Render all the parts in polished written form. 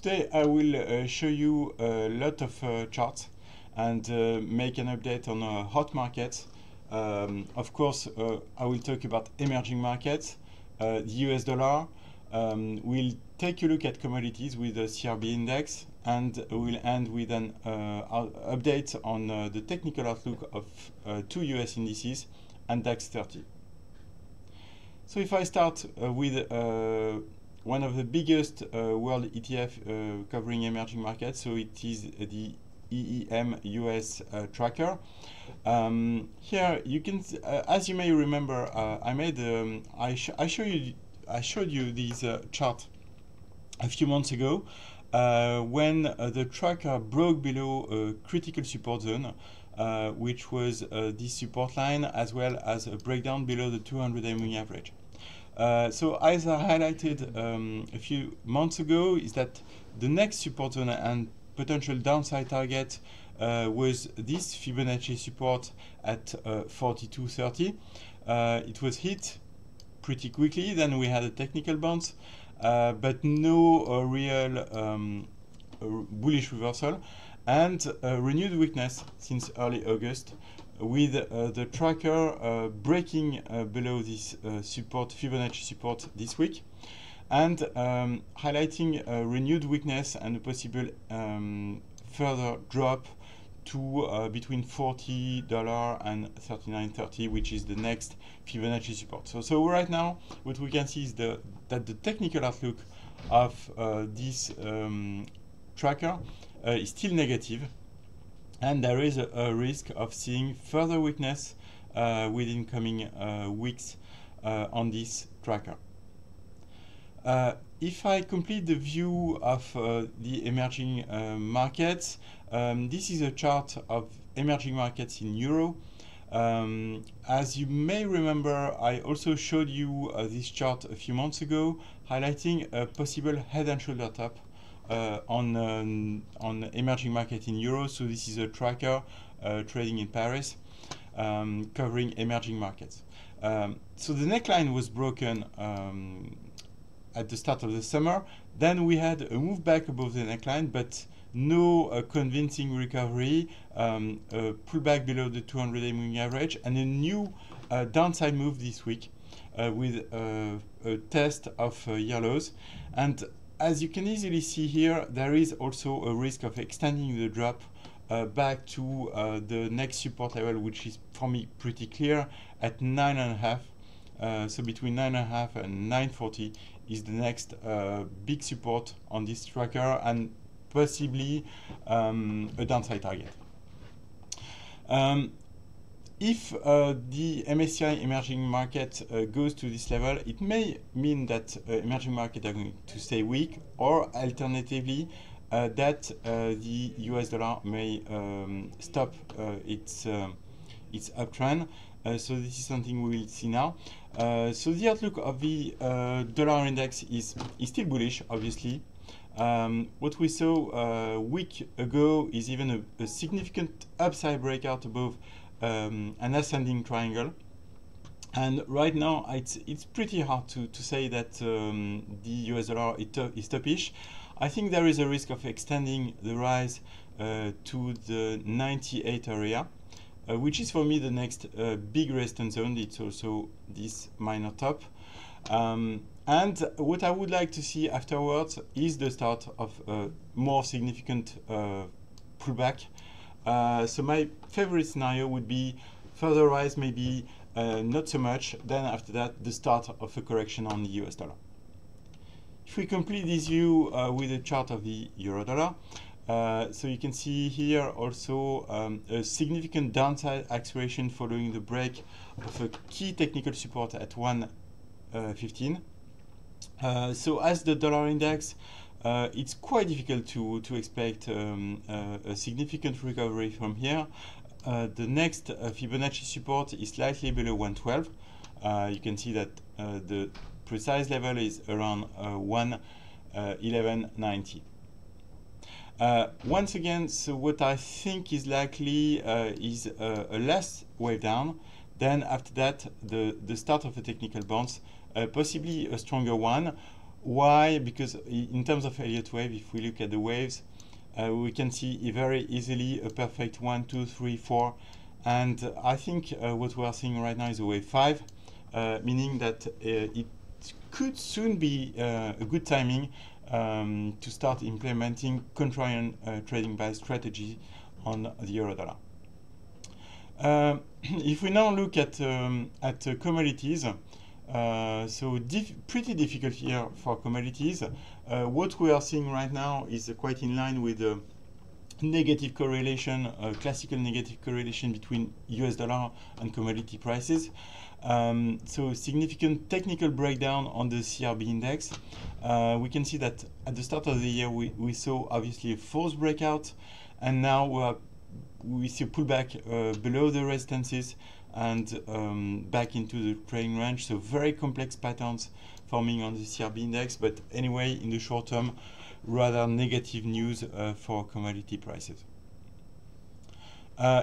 Today I will show you a lot of charts and make an update on hot markets. Of course, I will talk about emerging markets, the US dollar. We'll take a look at commodities with the CRB index, and we'll end with an update on the technical outlook of two US indices and DAX 30. So if I start with one of the biggest world ETF covering emerging markets, so it is the EEM US tracker. Here you can, as you may remember, I showed you this chart a few months ago when the tracker broke below a critical support zone, which was this support line, as well as a breakdown below the 200-day moving average. So as I highlighted a few months ago, is that the next support zone and potential downside target was this Fibonacci support at 42.30. It was hit pretty quickly, then we had a technical bounce, but no real bullish reversal, and renewed weakness since early August, with the tracker breaking below this Fibonacci support this week, and highlighting renewed weakness and a possible further drop to between $40 and $39.30, which is the next Fibonacci support. So right now, what we can see is that the technical outlook of this tracker is still negative, and there is a risk of seeing further weakness within coming weeks on this tracker. If I complete the view of the emerging markets, this is a chart of emerging markets in euro. As you may remember, I also showed you this chart a few months ago, highlighting a possible head and shoulder top on emerging market in euros. So this is a tracker trading in Paris, covering emerging markets. So the neckline was broken at the start of the summer. Then we had a move back above the neckline, but no convincing recovery, a pullback below the 200-day moving average, and a new downside move this week with a test of year lows. And as you can easily see here, there is also a risk of extending the drop back to the next support level, which is for me pretty clear at 9.5. So between 9.5 and 9.40 is the next big support on this tracker, and possibly a downside target. If the MSCI emerging market goes to this level, it may mean that emerging markets are going to stay weak, or alternatively that the US dollar may stop its uptrend. So this is something we will see now. So the outlook of the dollar index is still bullish, obviously. What we saw a week ago is even a significant upside breakout above an ascending triangle, and right now it's pretty hard to say that the US dollar is topish. I think there is a risk of extending the rise to the 98 area, which is for me the next big resistance zone. It's also this minor top. And what I would like to see afterwards is the start of a more significant pullback. So my favorite scenario would be further rise, maybe not so much. Then after that, the start of a correction on the US dollar. If we complete this view with a chart of the euro dollar, so you can see here also a significant downside acceleration following the break of a key technical support at 1.15. So as the dollar index, it's quite difficult to expect a significant recovery from here. The next Fibonacci support is slightly below 112. You can see that the precise level is around 111.90. Once again, so what I think is likely is a last wave down. Then after that, the start of a technical bounce, possibly a stronger one, Why? Because in terms of Elliott wave, if we look at the waves, we can see very easily a perfect 1, 2, 3, 4, and I think what we are seeing right now is a wave 5, meaning that it could soon be a good timing to start implementing contrarian trading by strategy on the euro dollar. If we now look at commodities, so pretty difficult here for commodities. What we are seeing right now is quite in line with the negative correlation, classical negative correlation between US dollar and commodity prices. So significant technical breakdown on the CRB index. We can see that at the start of the year we saw obviously a false breakout, and now we see a pullback below the resistances and back into the trading range. So very complex patterns forming on the CRB index, but anyway, in the short term, rather negative news for commodity prices.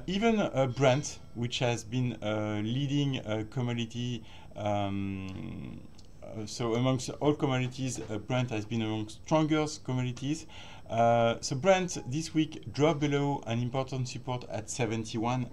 Even Brent, which has been leading commodity, so amongst all commodities, Brent has been among strongest commodities. So Brent this week dropped below an important support at $71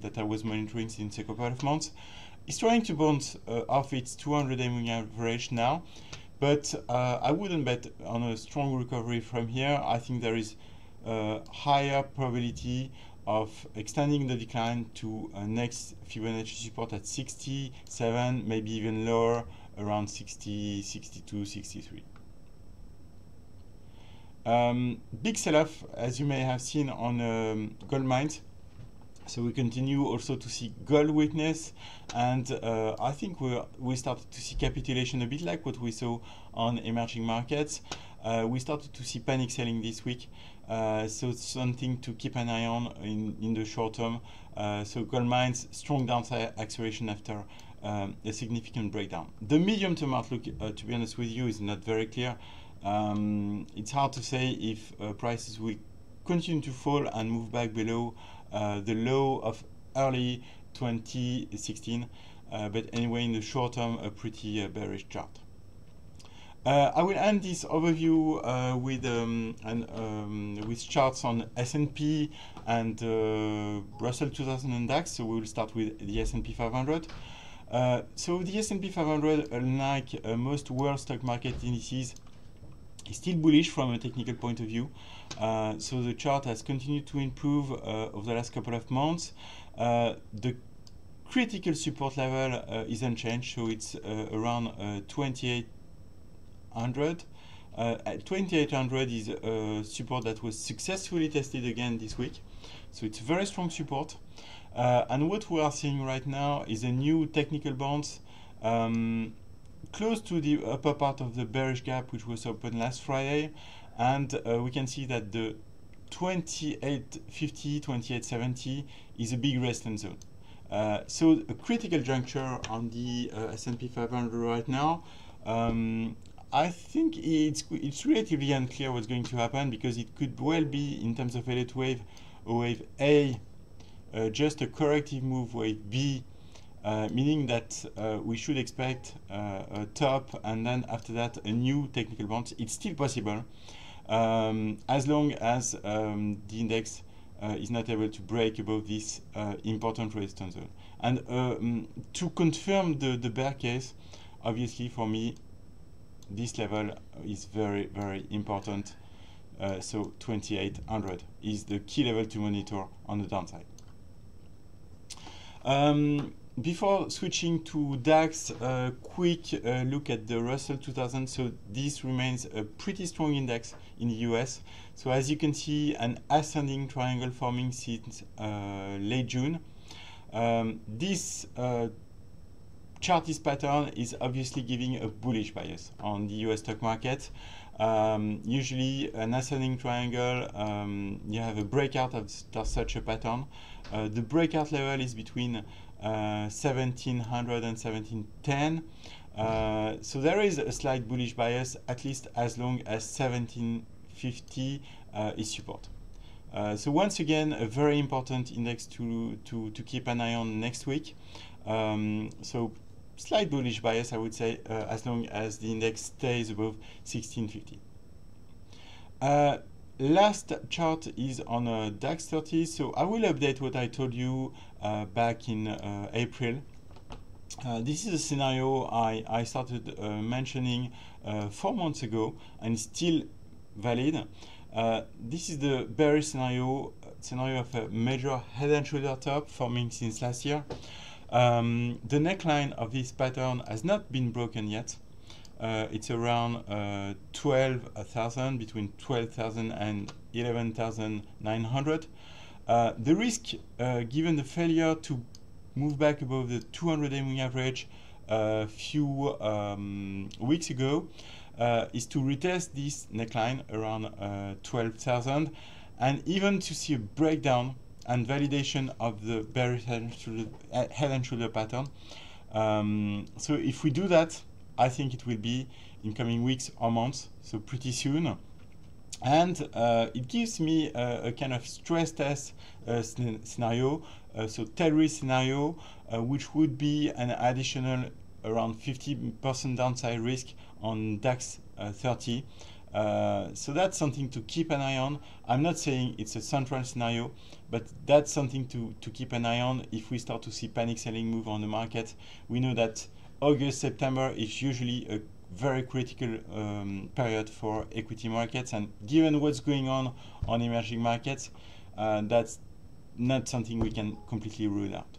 that I was monitoring since a couple of months. It's trying to bounce off its 200-day moving average now, but I wouldn't bet on a strong recovery from here. I think there is a higher probability of extending the decline to next Fibonacci support at 67, maybe even lower, around 60, 62, 63. Big sell-off, as you may have seen on gold mines. So we continue also to see gold weakness, and I think we started to see capitulation a bit like what we saw on emerging markets. We started to see panic selling this week, so it's something to keep an eye on in the short term. So gold mines, strong downside acceleration after a significant breakdown. The medium-term outlook, to be honest with you, is not very clear. It's hard to say if prices will continue to fall and move back below the low of early 2016, but anyway, in the short term, a pretty bearish chart. I will end this overview with charts on S&P and Russell 2000 and DAX. So we will start with the S&P 500. So the S&P 500, unlike most world stock market indices, is still bullish from a technical point of view. So the chart has continued to improve over the last couple of months. The critical support level is unchanged, so it's around 2800. 2800 is a support that was successfully tested again this week, so it's a very strong support. And what we are seeing right now is a new technical bounce close to the upper part of the bearish gap, which was open last Friday, and we can see that the 2850, 2870 is a big resistance zone. So a critical juncture on the S&P 500 right now. I think it's relatively unclear what's going to happen, because it could well be, in terms of Elliott wave, wave A, just a corrective move, wave B, meaning that we should expect a top and then after that a new technical bounce. It's still possible as long as the index is not able to break above this important resistance zone. And to confirm the bear case, obviously for me, this level is very, very important. So 2800 is the key level to monitor on the downside. Before switching to DAX, a quick look at the Russell 2000. So this remains a pretty strong index in the US. So as you can see, an ascending triangle forming since late June. This chartist pattern is obviously giving a bullish bias on the US stock market. Usually an ascending triangle, you have a breakout of such a pattern. The breakout level is between 1700 and 1710. So there is a slight bullish bias, at least as long as 1750 is support. So once again, a very important index to keep an eye on next week. So slight bullish bias, I would say, as long as the index stays above 1650. Last chart is on DAX 30, so I will update what I told you back in April. This is a scenario I started mentioning 4 months ago, and it's still valid. This is the bearish scenario of a major head and shoulder top forming since last year. The neckline of this pattern has not been broken yet. It's around 12,000, between 12,000 and 11,900. The risk, given the failure to move back above the 200-day moving average a few weeks ago, is to retest this neckline around 12,000, and even to see a breakdown and validation of the bearish head and shoulder pattern. So if we do that, I think it will be in coming weeks or months, so pretty soon. And it gives me a kind of stress test scenario, so tail risk scenario, which would be an additional around 50% downside risk on DAX 30. So that's something to keep an eye on. I'm not saying it's a central scenario, but that's something to keep an eye on if we start to see panic selling move on the market. We know that August, September is usually a very critical period for equity markets, and given what's going on emerging markets, that's not something we can completely rule out.